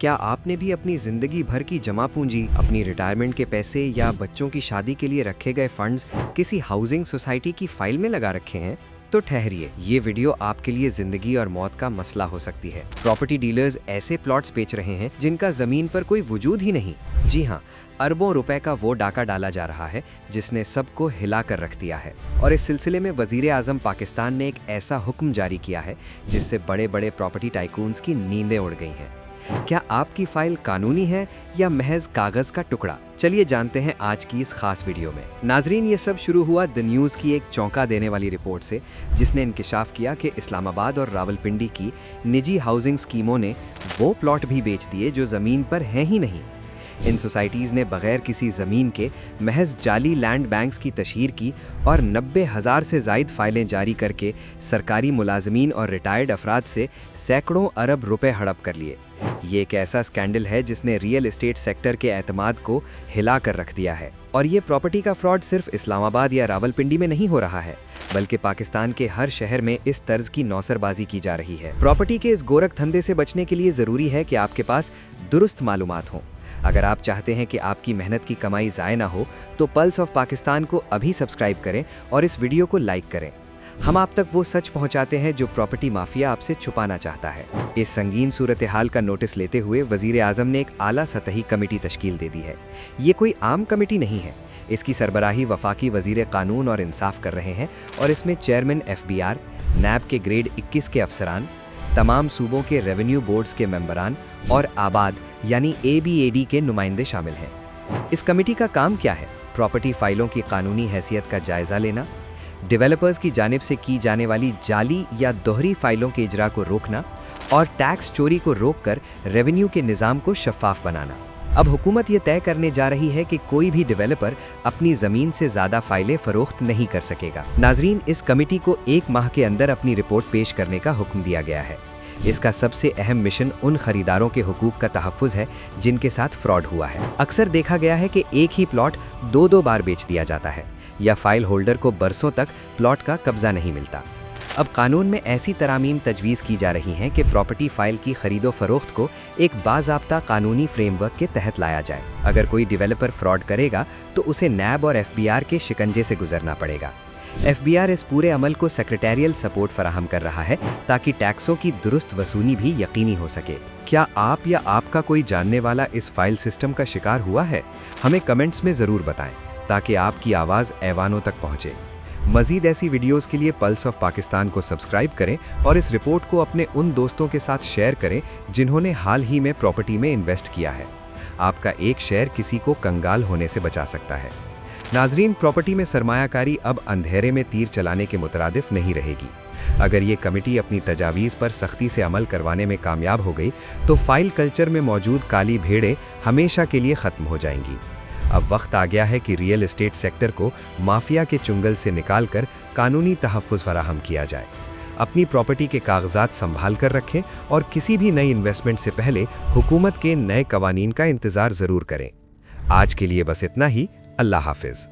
क्या आपने भी अपनी ज़िंदगी भर की जमा पूंजी, अपनी रिटायरमेंट के पैसे या बच्चों की शादी के लिए रखे गए फंड्स किसी हाउसिंग सोसाइटी की फाइल में लगा रखे हैं? तो ठहरिए, ये वीडियो आपके लिए ज़िंदगी और मौत का मसला हो सकती है। प्रॉपर्टी डीलर्स ऐसे प्लॉट्स बेच रहे हैं जिनका ज़मीन पर कोई वजूद ही नहीं। जी हाँ, अरबों रुपए का वो डाका डाला जा रहा है जिसने सबको हिला कर रख दिया है। और इस सिलसिले में वज़ीर आज़म पाकिस्तान ने एक ऐसा हुक्म जारी किया है जिससे बड़े बड़े प्रॉपर्टी टाइकून्स की नींदें उड़ गई हैं। क्या आपकी फाइल कानूनी है या महज कागज का टुकड़ा? चलिए जानते हैं आज की इस खास वीडियो में। नाजरीन, ये सब शुरू हुआ द न्यूज़ की एक चौंका देने वाली रिपोर्ट से, जिसने इंकिशाफ किया कि इस्लामाबाद और रावलपिंडी की निजी हाउसिंग स्कीमों ने वो प्लॉट भी बेच दिए जो ज़मीन पर हैं ही नहीं। इन सोसाइटीज़ ने बगैर किसी ज़मीन के महज जाली लैंड बैंक्स की तशहीर की और 90,000 से ज़ायद फाइलें जारी करके सरकारी मुलाजमीन और रिटायर्ड अफराद से सैकड़ों अरब रुपए हड़प कर लिए। ये एक ऐसा स्कैंडल है जिसने रियल एस्टेट सेक्टर के एतमाद को हिला कर रख दिया है। और ये प्रॉपर्टी का फ्रॉड सिर्फ इस्लामाबाद या रावलपिंडी में नहीं हो रहा है, बल्कि पाकिस्तान के हर शहर में इस तर्ज की नौसरबाजी की जा रही है। प्रॉपर्टी के इस गोरख धंधे से बचने के लिए ज़रूरी है कि आपके पास दुरुस्त मालूमात हों। अगर आप चाहते हैं कि आपकी मेहनत की कमाई ज़ाय ना हो, तो पल्स ऑफ पाकिस्तान को अभी सब्सक्राइब करें और इस वीडियो को लाइक करें। हम आप तक वो सच पहुंचाते हैं जो प्रॉपर्टी माफिया आपसे छुपाना चाहता है। इस संगीन सूरत हाल का नोटिस लेते हुए वज़ीर आज़म ने एक आला सतही कमेटी तश्कील दे दी है। ये कोई आम कमेटी नहीं है। इसकी सरबराही वफाकी वज़ीर कानून और इंसाफ कर रहे हैं और इसमें चेयरमैन FBR, नैब के ग्रेड 21 के अफसरान, तमाम सूबों के रेवेन्यू बोर्ड्स के मेंबरान और आबाद यानी ABAD के नुमाइंदे शामिल हैं। इस कमेटी का काम क्या है? प्रॉपर्टी फाइलों की कानूनी हैसियत का जायजा लेना, डेवलपर्स की जानिब से की जाने वाली जाली या दोहरी फाइलों के इजरा को रोकना और टैक्स चोरी को रोककर रेवेन्यू के निज़ाम को शफाफ बनाना। अब हुकूमत ये तय करने जा रही है कि कोई भी डेवलपर अपनी ज़मीन से ज़्यादा फाइलें फ़रोख्त नहीं कर सकेगा। नाजरीन, इस कमेटी को 1 माह के अंदर अपनी रिपोर्ट पेश करने का हुक्म दिया गया है। इसका सबसे अहम मिशन उन खरीदारों के हुकूक का तहफ़्फ़ुज़ है जिनके साथ फ्रॉड हुआ है। अक्सर देखा गया है कि एक ही प्लॉट 2-2 बार बेच दिया जाता है या फाइल होल्डर को बरसों तक प्लॉट का कब्जा नहीं मिलता। अब कानून में ऐसी तरामीम तजवीज़ की जा रही हैं कि प्रॉपर्टी फाइल की खरीदो फरोख्त को एक बाज़ाब्ता कानूनी फ्रेमवर्क के तहत लाया जाए। अगर कोई डेवलपर फ्रॉड करेगा तो उसे नैब और FBR के शिकंजे से गुजरना पड़ेगा। FBR इस पूरे अमल को सेक्रेटेरियल सपोर्ट फराहम कर रहा है ताकि टैक्सों की दुरुस्त वसूली भी यकीनी हो सके। क्या आप या आपका कोई जानने वाला इस फाइल सिस्टम का शिकार हुआ है? हमें कमेंट्स में ज़रूर बताएं ताकि आपकी आवाज़ ऐवानों तक पहुँचे। मज़ीद ऐसी वीडियोस के लिए पल्स ऑफ पाकिस्तान को सब्सक्राइब करें और इस रिपोर्ट को अपने उन दोस्तों के साथ शेयर करें जिन्होंने हाल ही में प्रॉपर्टी में इन्वेस्ट किया है। आपका एक शेयर किसी को कंगाल होने से बचा सकता है। नाजरीन, प्रॉपर्टी में सरमायाकारी अब अंधेरे में तीर चलाने के मुतरादिफ नहीं रहेगी। अगर ये कमेटी अपनी तजावीज़ पर सख्ती से अमल करवाने में कामयाब हो गई तो फाइल कल्चर में मौजूद काली भेड़ें हमेशा के लिए ख़त्म हो जाएंगी। अब वक्त आ गया है कि रियल एस्टेट सेक्टर को माफिया के चुंगल से निकालकर कानूनी तहफ़्फ़ुज़ फराहम किया जाए। अपनी प्रॉपर्टी के कागजात संभाल कर रखें और किसी भी नई इन्वेस्टमेंट से पहले हुकूमत के नए कवानीन का इंतज़ार ज़रूर करें। आज के लिए बस इतना ही। अल्लाह हाफिज़।